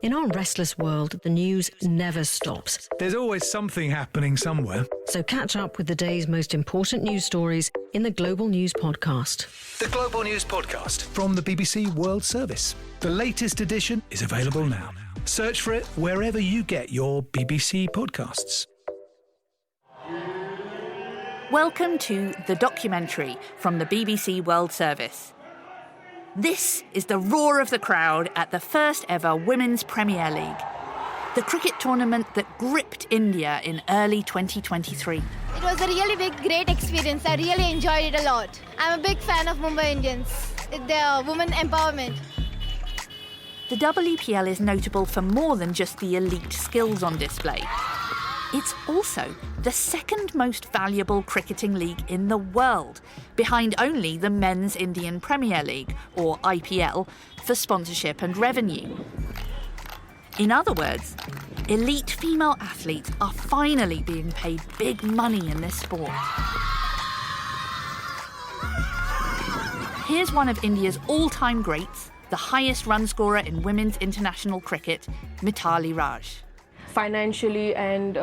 In our restless world, the news never stops. There's always something happening somewhere. So catch up with the day's most important news stories in the Global News Podcast. The Global News Podcast from the BBC World Service. The latest edition is available now. Search for it wherever you get your BBC podcasts. Welcome to The Documentary from the BBC World Service. This is the roar of the crowd at the first ever Women's Premier League, the cricket tournament that gripped India in early 2023. It was a really big, great experience. I really enjoyed it a lot. I'm a big fan of Mumbai Indians. Their women empowerment. The WPL is notable for more than just the elite skills on display. It's also the second most valuable cricketing league in the world, behind only the Men's Indian Premier League, or IPL, for sponsorship and revenue. In other words, elite female athletes are finally being paid big money in this sport. Here's one of India's all-time greats, the highest run scorer in women's international cricket, Mithali Raj. Financially and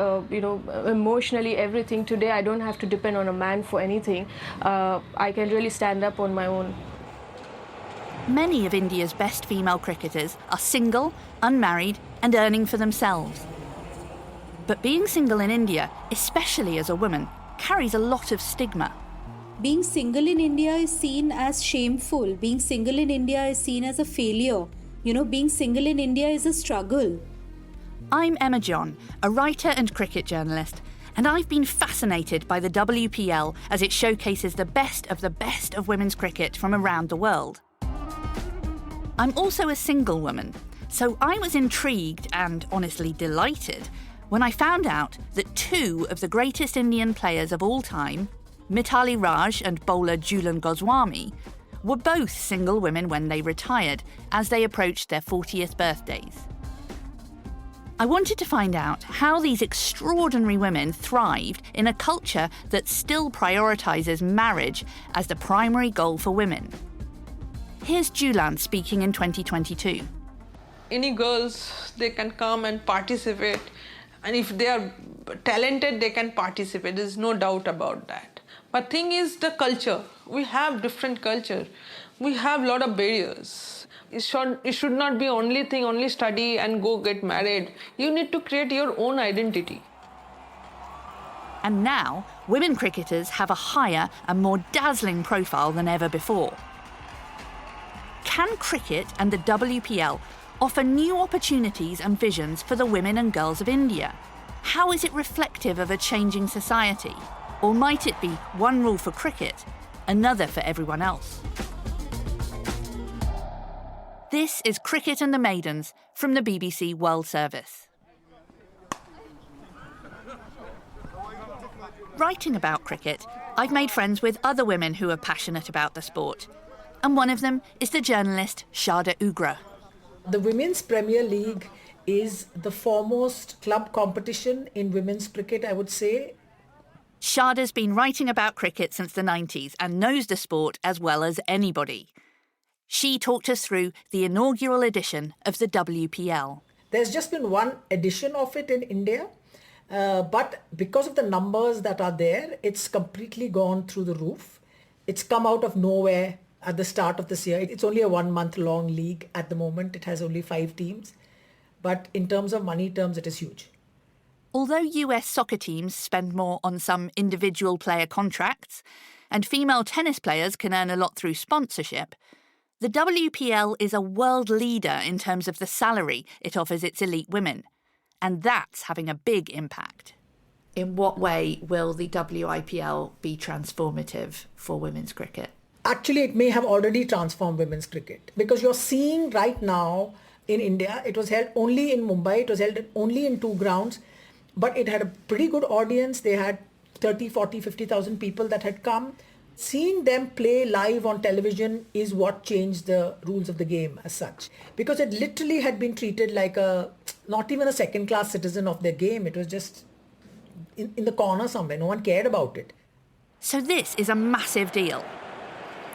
emotionally, everything. Today I don't have to depend on a man for anything. I can really stand up on my own. Many of India's best female cricketers are single, unmarried and earning for themselves. But being single in India, especially as a woman, carries a lot of stigma. Being single in India is seen as shameful. Being single in India is seen as a failure. Being single in India is a struggle. I'm Emma John, a writer and cricket journalist, and I've been fascinated by the WPL as it showcases the best of women's cricket from around the world. I'm also a single woman, so I was intrigued and honestly delighted when I found out that two of the greatest Indian players of all time, Mithali Raj and bowler Jhulan Goswami, were both single women when they retired, as they approached their 40th birthdays. I wanted to find out how these extraordinary women thrived in a culture that still prioritises marriage as the primary goal for women. Here's Jhulan speaking in 2022. Any girls, they can come and participate, and if they are talented, they can participate. There's no doubt about that. But thing is the culture. We have different culture. We have a lot of barriers. It should not be only study and go get married. You need to create your own identity. And now, women cricketers have a higher and more dazzling profile than ever before. Can cricket and the WPL offer new opportunities and visions for the women and girls of India? How is it reflective of a changing society? Or might it be one rule for cricket, another for everyone else? This is Cricket and the Maidens from the BBC World Service. Writing about cricket, I've made friends with other women who are passionate about the sport. And one of them is the journalist Shada Ugra. The Women's Premier League is the foremost club competition in women's cricket, I would say. Shada's been writing about cricket since the 90s and knows the sport as well as anybody. She talked us through the inaugural edition of the WPL. There's just been one edition of it in India, but because of the numbers that are there, it's completely gone through the roof. It's come out of nowhere at the start of this year. It's only a 1 month long league at the moment. It has only 5 teams. But in terms of money terms, it is huge. Although US soccer teams spend more on some individual player contracts, and female tennis players can earn a lot through sponsorship, the WPL is a world leader in terms of the salary it offers its elite women, and that's having a big impact. In what way will the WIPL be transformative for women's cricket? Actually, it may have already transformed women's cricket, because you're seeing right now in India, it was held only in Mumbai, it was held only in 2 grounds, but it had a pretty good audience. They had 30, 40, 50,000 people that had come. Seeing them play live on television is what changed the rules of the game as such. Because it literally had been treated like not even a second-class citizen of their game. It was just in the corner somewhere. No one cared about it. So this is a massive deal.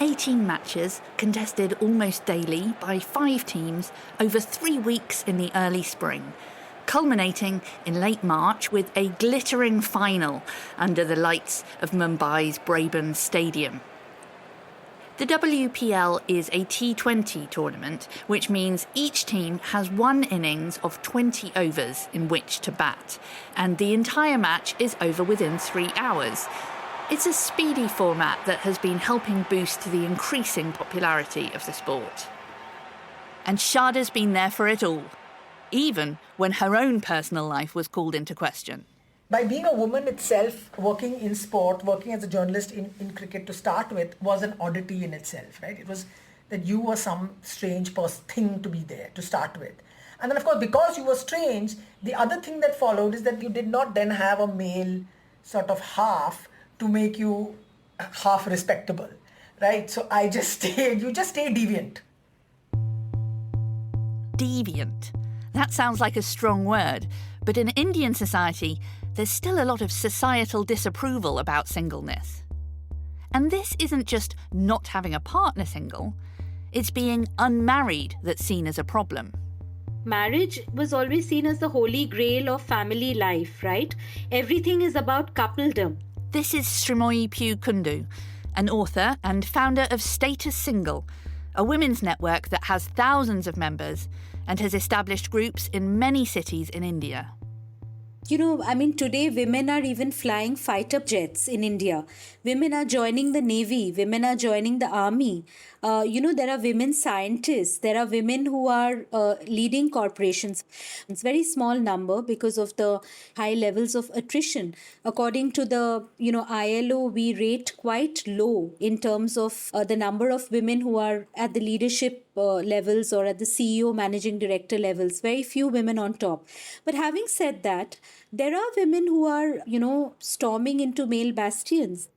18 matches contested almost daily by 5 teams over 3 weeks in the early spring, culminating in late March with a glittering final under the lights of Mumbai's Brabourne Stadium. The WPL is a T20 tournament, which means each team has one innings of 20 overs in which to bat, and the entire match is over within 3 hours. It's a speedy format that has been helping boost the increasing popularity of the sport. And Shada's been there for it all, even when her own personal life was called into question. By being a woman itself, working in sport, working as a journalist in cricket to start with, was an oddity in itself, right? It was that you were some strange thing to be there to start with. And then, of course, because you were strange, the other thing that followed is that you did not then have a male sort of half to make you half respectable, right? So you just stay deviant. Deviant. That sounds like a strong word, but in Indian society, there's still a lot of societal disapproval about singleness. And this isn't just not having a partner single, it's being unmarried that's seen as a problem. Marriage was always seen as the holy grail of family life, right? Everything is about coupledom. This is Srimoyi Pugh Kundu, an author and founder of Status Single, a women's network that has thousands of members and has established groups in many cities in India. Today women are even flying fighter jets in India. Women are joining the Navy. Women are joining the army. There are women scientists. There are women who are leading corporations. It's a very small number because of the high levels of attrition. According to the, ILO, we rate quite low in terms of the number of women who are at the leadership levels or at the CEO, managing director levels. Very few women on top. But having said that, there are women who are, storming into male bastions.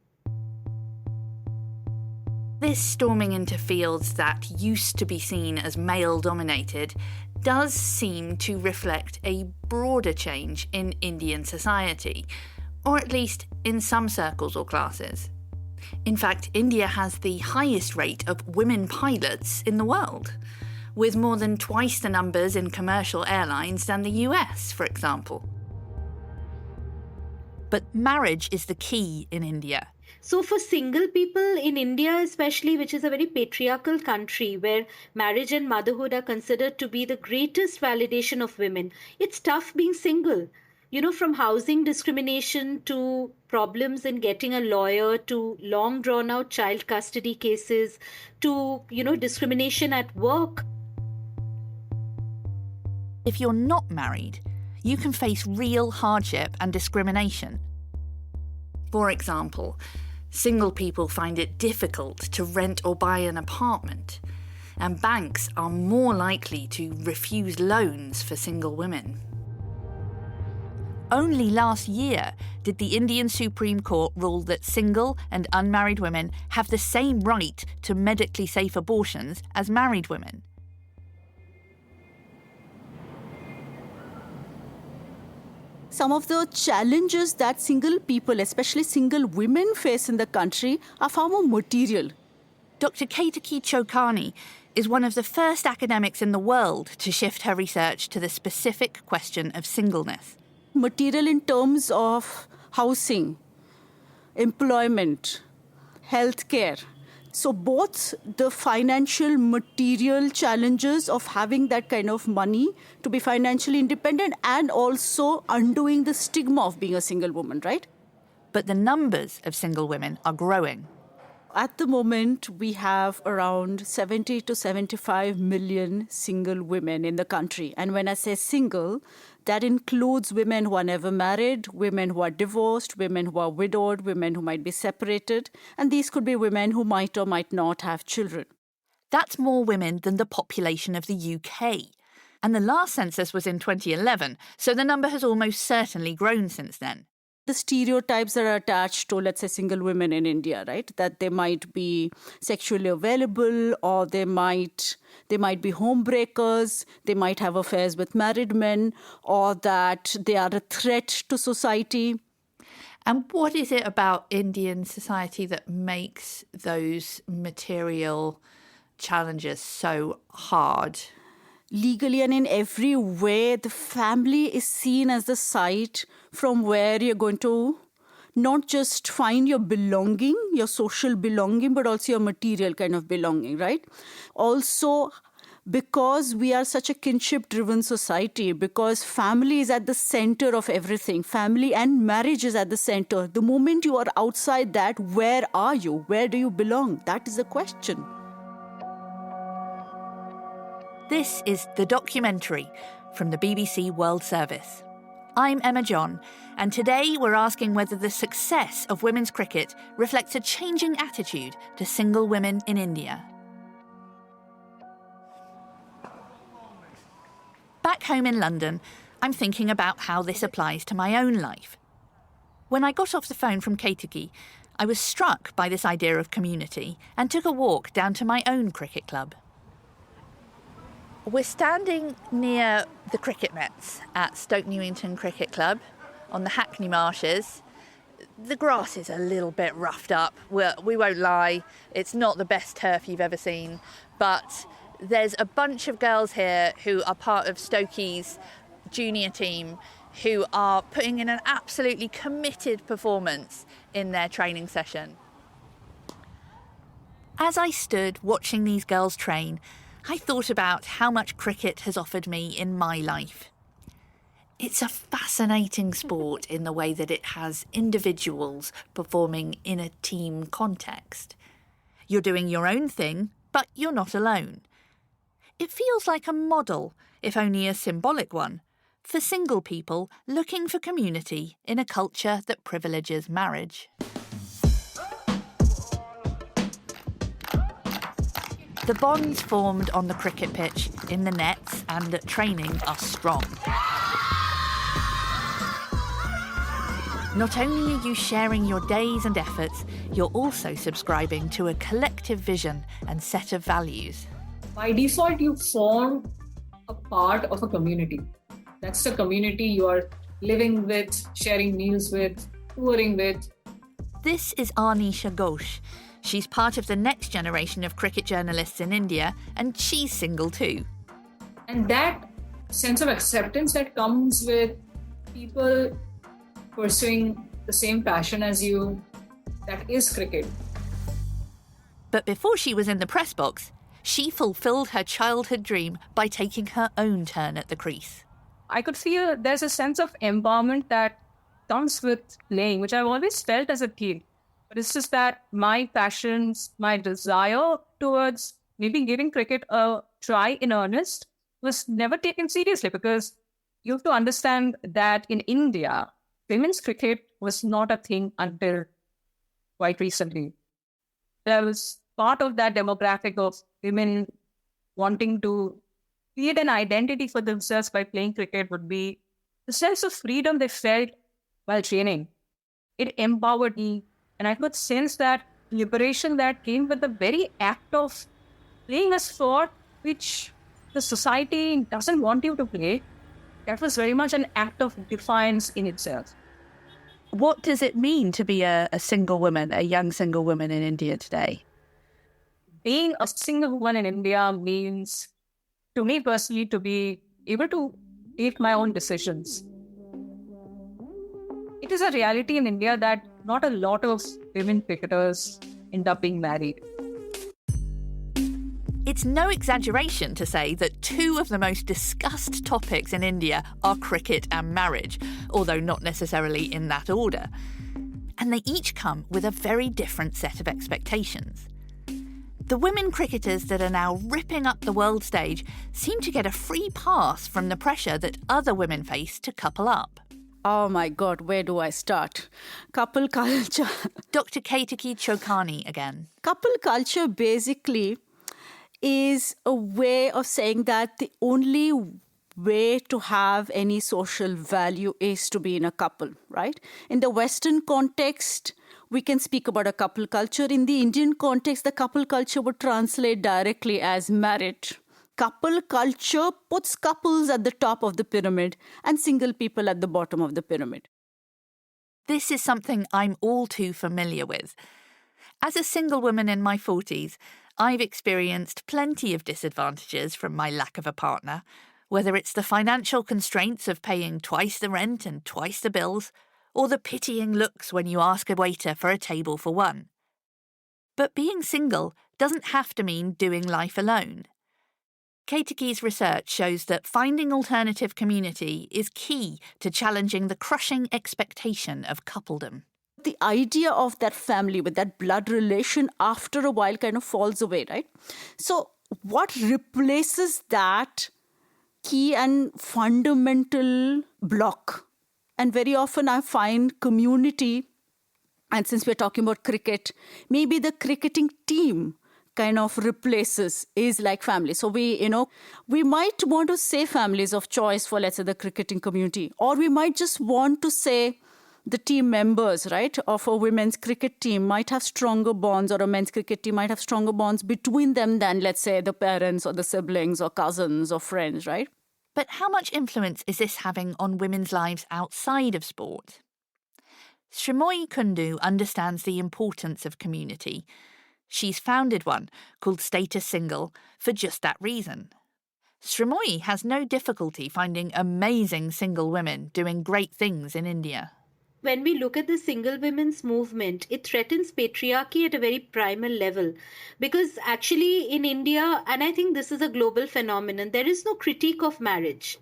This storming into fields that used to be seen as male-dominated does seem to reflect a broader change in Indian society, or at least in some circles or classes. In fact, India has the highest rate of women pilots in the world, with more than twice the numbers in commercial airlines than the US, for example. But marriage is the key in India. So for single people in India especially, which is a very patriarchal country where marriage and motherhood are considered to be the greatest validation of women, it's tough being single. From housing discrimination to problems in getting a lawyer to long drawn out child custody cases to, discrimination at work. If you're not married, you can face real hardship and discrimination. For example, single people find it difficult to rent or buy an apartment, and banks are more likely to refuse loans for single women. Only last year did the Indian Supreme Court rule that single and unmarried women have the same right to medically safe abortions as married women. Some of the challenges that single people, especially single women, face in the country are far more material. Dr. Ketaki Chokhani is one of the first academics in the world to shift her research to the specific question of singleness. Material in terms of housing, employment, healthcare. So both the financial material challenges of having that kind of money to be financially independent and also undoing the stigma of being a single woman, right? But the numbers of single women are growing. At the moment, we have around 70 to 75 million single women in the country. And when I say single, that includes women who are never married, women who are divorced, women who are widowed, women who might be separated. And these could be women who might or might not have children. That's more women than the population of the UK. And the last census was in 2011, so the number has almost certainly grown since then. The stereotypes that are attached to, let's say, single women in India, right? That they might be sexually available, or they might be homebreakers, they might have affairs with married men, or that they are a threat to society. And what is it about Indian society that makes those material challenges so hard? Legally and in every way, the family is seen as the site from where you're going to not just find your belonging, your social belonging, but also your material kind of belonging, right? Also, because we are such a kinship-driven society, because family is at the center of everything, family and marriage is at the center. The moment you are outside that, where are you? Where do you belong? That is the question. This is The Documentary from the BBC World Service. I'm Emma John, and today we're asking whether the success of women's cricket reflects a changing attitude to single women in India. Back home in London, I'm thinking about how this applies to my own life. When I got off the phone from Ketiki, I was struck by this idea of community and took a walk down to my own cricket club. We're standing near the cricket nets at Stoke Newington Cricket Club on the Hackney Marshes. The grass is a little bit roughed up. We won't lie, it's not the best turf you've ever seen, but there's a bunch of girls here who are part of Stokey's junior team who are putting in an absolutely committed performance in their training session. As I stood watching these girls train, I thought about how much cricket has offered me in my life. It's a fascinating sport in the way that it has individuals performing in a team context. You're doing your own thing, but you're not alone. It feels like a model, if only a symbolic one, for single people looking for community in a culture that privileges marriage. The bonds formed on the cricket pitch, in the nets and at training are strong. Not only are you sharing your days and efforts, you're also subscribing to a collective vision and set of values. By default, you form a part of a community. That's the community you are living with, sharing meals with, touring with. This is Arnisha Ghosh. She's part of the next generation of cricket journalists in India, and she's single too. And that sense of acceptance that comes with people pursuing the same passion as you, that is cricket. But before she was in the press box, she fulfilled her childhood dream by taking her own turn at the crease. I could feel there's a sense of empowerment that comes with playing, which I've always felt as a kid. But it's just that my passions, my desire towards maybe giving cricket a try in earnest was never taken seriously, because you have to understand that in India, women's cricket was not a thing until quite recently. There was part of that demographic of women wanting to create an identity for themselves by playing cricket would be the sense of freedom they felt while training. It empowered me. And I could sense that liberation that came with the very act of playing a sport which the society doesn't want you to play. That was very much an act of defiance in itself. What does it mean to be a single woman, a young single woman in India today? Being a single woman in India means, to me personally, to be able to take my own decisions. It is a reality in India that not a lot of women cricketers end up being married. It's no exaggeration to say that two of the most discussed topics in India are cricket and marriage, although not necessarily in that order. And they each come with a very different set of expectations. The women cricketers that are now ripping up the world stage seem to get a free pass from the pressure that other women face to couple up. Oh my God, where do I start? Couple culture. Dr. Ketiki Chokani again. Couple culture basically is a way of saying that the only way to have any social value is to be in a couple, right? In the Western context, we can speak about a couple culture. In the Indian context, the couple culture would translate directly as marriage. Couple culture puts couples at the top of the pyramid and single people at the bottom of the pyramid. This is something I'm all too familiar with. As a single woman in my 40s, I've experienced plenty of disadvantages from my lack of a partner, whether it's the financial constraints of paying twice the rent and twice the bills, or the pitying looks when you ask a waiter for a table for one. But being single doesn't have to mean doing life alone. Katiki's research shows that finding alternative community is key to challenging the crushing expectation of coupledom. The idea of that family with that blood relation after a while kind of falls away, right? So what replaces that key and fundamental block? And very often I find community, and since we're talking about cricket, maybe the cricketing team kind of replaces is like family. So we might want to say families of choice for, let's say, the cricketing community, or we might just want to say the team members, right, of a women's cricket team might have stronger bonds, or a men's cricket team might have stronger bonds between them than, let's say, the parents or the siblings or cousins or friends, right? But how much influence is this having on women's lives outside of sport? Srimoyi Kundu understands the importance of community. She's founded one called Status Single for just that reason. Srimoyi has no difficulty finding amazing single women doing great things in India. When we look at the single women's movement, it threatens patriarchy at a very primal level. Because actually in India, and I think this is a global phenomenon, there is no critique of marriage.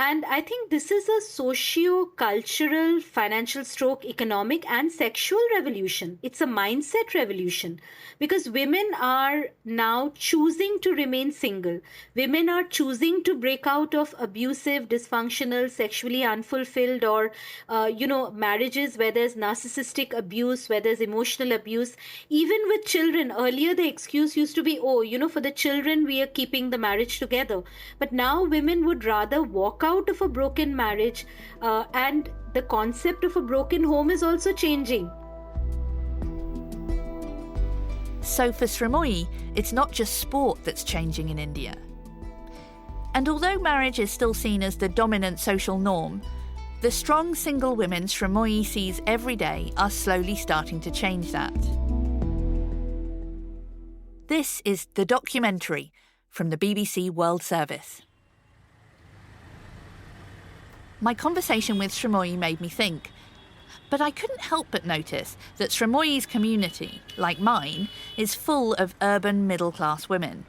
And I think this is a socio-cultural, financial stroke, economic and sexual revolution. It's a mindset revolution because women are now choosing to remain single. Women are choosing to break out of abusive, dysfunctional, sexually unfulfilled or, marriages where there's narcissistic abuse, where there's emotional abuse. Even with children, earlier the excuse used to be, for the children we are keeping the marriage together. But now women would rather walk out of a broken marriage, and the concept of a broken home is also changing. So for Srimoyi, it's not just sport that's changing in India. And although marriage is still seen as the dominant social norm, the strong single women Srimoyi sees every day are slowly starting to change that. This is The Documentary from the BBC World Service. My conversation with Srimoyi made me think, but I couldn't help but notice that Srimoyi's community, like mine, is full of urban middle-class women.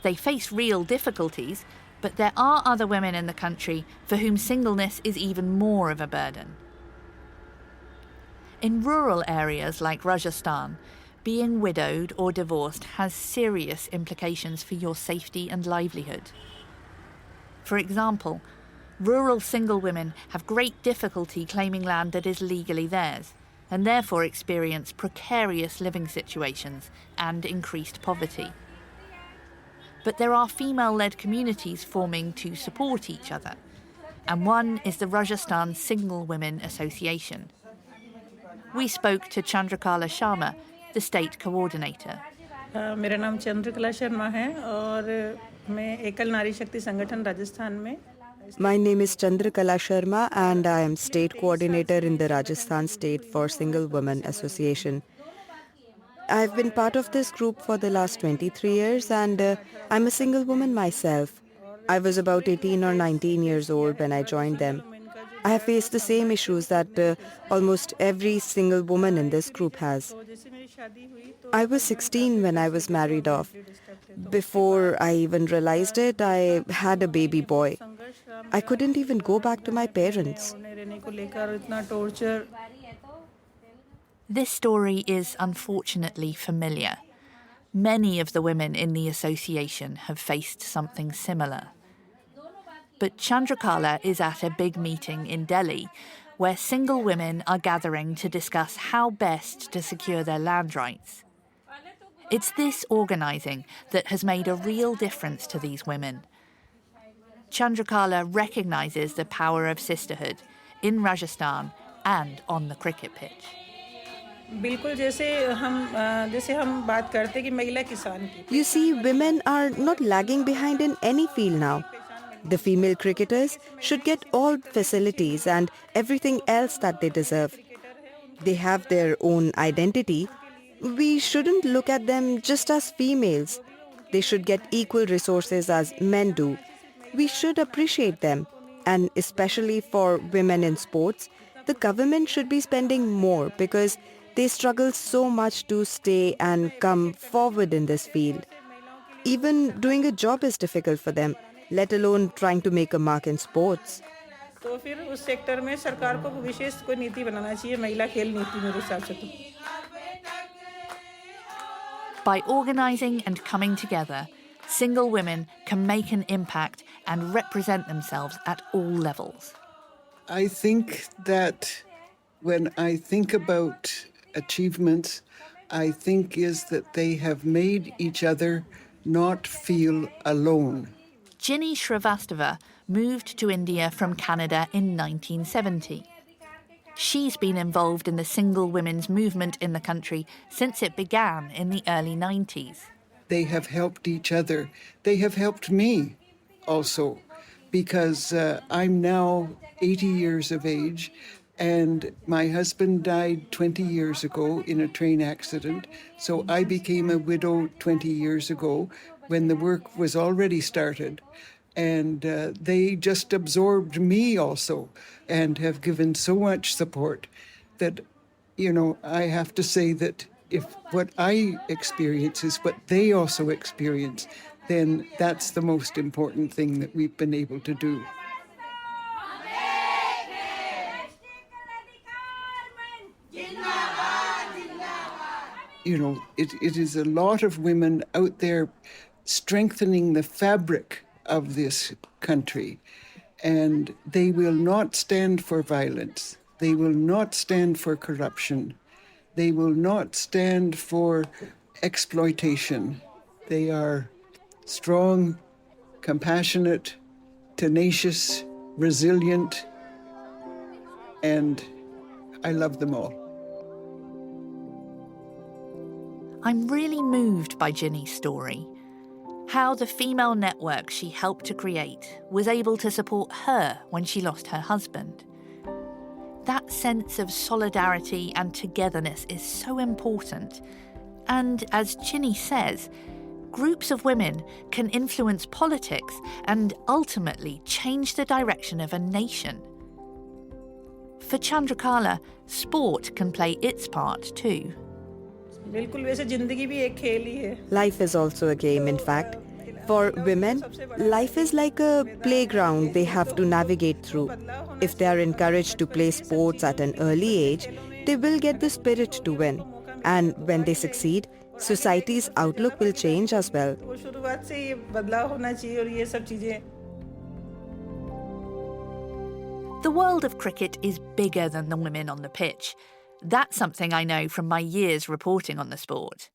They face real difficulties, but there are other women in the country for whom singleness is even more of a burden. In rural areas like Rajasthan, being widowed or divorced has serious implications for your safety and livelihood. For example, rural single women have great difficulty claiming land that is legally theirs, and therefore experience precarious living situations and increased poverty. But there are female-led communities forming to support each other, and one is the Rajasthan Single Women Association. We spoke to Chandrakala Sharma, the state coordinator. मेरा नाम चंद्रकला शर्मा है और मैं एकल नारी शक्ति संगठन राजस्थान में. My name is Chandrakala Sharma and I am state coordinator in the Rajasthan State for Single Women Association. I've been part of this group for the last 23 years and I'm a single woman myself. I was about 18 or 19 years old when I joined them. I have faced the same issues that almost every single woman in this group has. I was 16 when I was married off. Before I even realized it, I had a baby boy. I couldn't even go back to my parents. This story is unfortunately familiar. Many of the women in the association have faced something similar. But Chandrakala is at a big meeting in Delhi where single women are gathering to discuss how best to secure their land rights. It's this organising that has made a real difference to these women. Chandrakala recognises the power of sisterhood in Rajasthan and on the cricket pitch. You see, women are not lagging behind in any field now. The female cricketers should get all facilities and everything else that they deserve. They have their own identity. We shouldn't look at them just as females. They should get equal resources as men do. We should appreciate them. And especially for women in sports, the government should be spending more because they struggle so much to stay and come forward in this field. Even doing a job is difficult for them, let alone trying to make a mark in sports. तो फिर उस sector में सरकार को विशेष कोई नीति बनाना चाहिए महिला खेल नीति मेरे हिसाब से तो. By organising and coming together, single women can make an impact and represent themselves at all levels. I think that when I think about achievements, I think is that they have made each other not feel alone. Ginny Shrivastava moved to India from Canada in 1970. She's been involved in the single women's movement in the country since it began in the early 90s. They have helped each other. They have helped me also, because I'm now 80 years of age and my husband died 20 years ago in a train accident. So I became a widow 20 years ago when the work was already started. And they just absorbed me also and have given so much support that, you know, I have to say that if what I experience is what they also experience, then that's the most important thing that we've been able to do. You know, it is a lot of women out there strengthening the fabric of this country, and they will not stand for violence. They will not stand for corruption. They will not stand for exploitation. They are strong, compassionate, tenacious, resilient, and I love them all. I'm really moved by Ginny's story. How the female network she helped to create was able to support her when she lost her husband. That sense of solidarity and togetherness is so important. And as Ginny says, groups of women can influence politics and ultimately change the direction of a nation. For Chandrakala, sport can play its part too. Life is also a game, in fact. For women, life is like a playground they have to navigate through. If they are encouraged to play sports at an early age, they will get the spirit to win. And when they succeed, society's outlook will change as well. The world of cricket is bigger than the women on the pitch. That's something I know from my years reporting on the sport.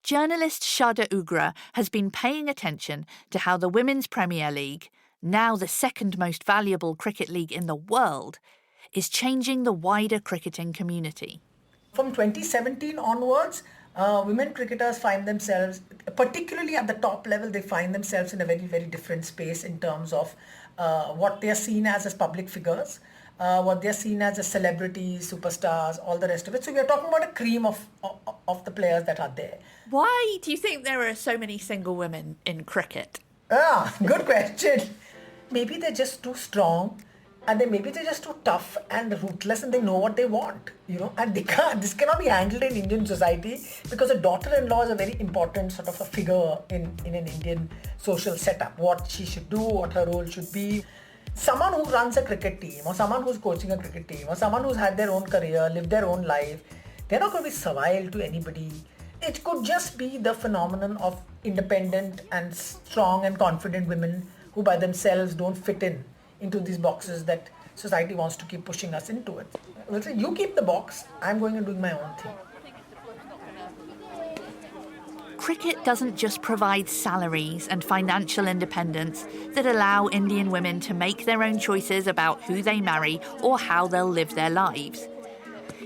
Journalist Shada Ugra has been paying attention to how the Women's Premier League, now the second most valuable cricket league in the world, is changing the wider cricketing community. From 2017 onwards, women cricketers find themselves, particularly at the top level, they find themselves in a very, very different space in terms of what they are seen as public figures, what they are seen as celebrities, superstars, all the rest of it. So we are talking about a cream of the players that are there. Why do you think there are so many single women in cricket? Good question. Maybe they're just too strong, and maybe they're just too tough and ruthless, and they know what they want, you know. And this cannot be handled in Indian society because a daughter-in-law is a very important sort of a figure in an Indian social setup. What she should do, what her role should be. Someone who runs a cricket team, or someone who's coaching a cricket team, or someone who's had their own career, lived their own life, they're not going to be servile to anybody. It could just be the phenomenon of independent and strong and confident women who by themselves don't fit into these boxes that society wants to keep pushing us into it. Well, so you keep the box, I'm going and doing my own thing. Cricket doesn't just provide salaries and financial independence that allow Indian women to make their own choices about who they marry or how they'll live their lives.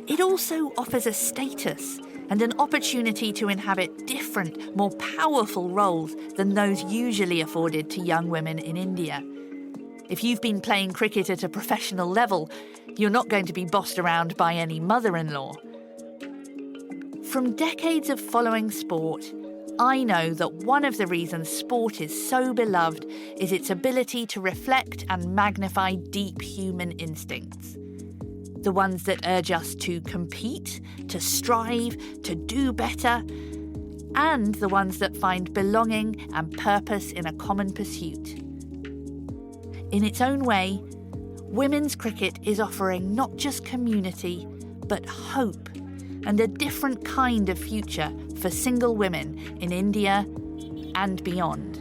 It also offers a status, and an opportunity to inhabit different, more powerful roles than those usually afforded to young women in India. If you've been playing cricket at a professional level, you're not going to be bossed around by any mother-in-law. From decades of following sport, I know that one of the reasons sport is so beloved is its ability to reflect and magnify deep human instincts. The ones that urge us to compete, to strive, to do better, and the ones that find belonging and purpose in a common pursuit. In its own way, women's cricket is offering not just community, but hope and a different kind of future for single women in India and beyond.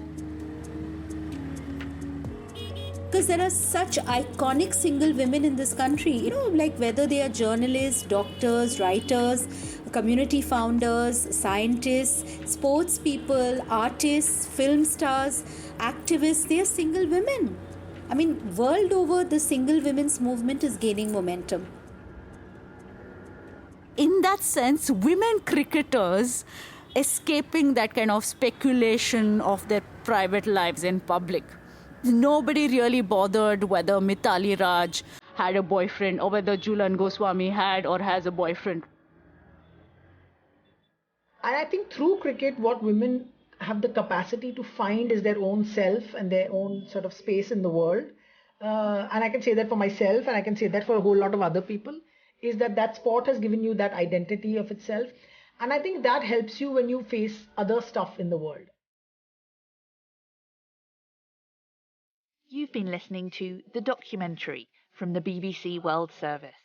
Because there are such iconic single women in this country, like whether they are journalists, doctors, writers, community founders, scientists, sports people, artists, film stars, activists, they are single women. I mean, world over, the single women's movement is gaining momentum. In that sense, women cricketers escaping that kind of speculation of their private lives in public. Nobody really bothered whether Mithali Raj had a boyfriend or whether Jhulan Goswami had or has a boyfriend. And I think through cricket, what women have the capacity to find is their own self and their own sort of space in the world. And I can say that for myself, and I can say that for a whole lot of other people, is that sport has given you that identity of itself. And I think that helps you when you face other stuff in the world. You've been listening to The Documentary from the BBC World Service.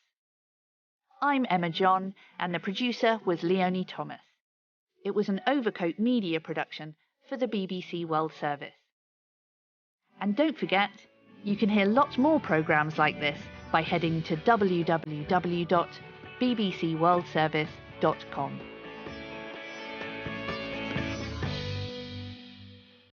I'm Emma John, and the producer was Leonie Thomas. It was an Overcoat Media production for the BBC World Service. And don't forget, you can hear lots more programmes like this by heading to www.bbcworldservice.com.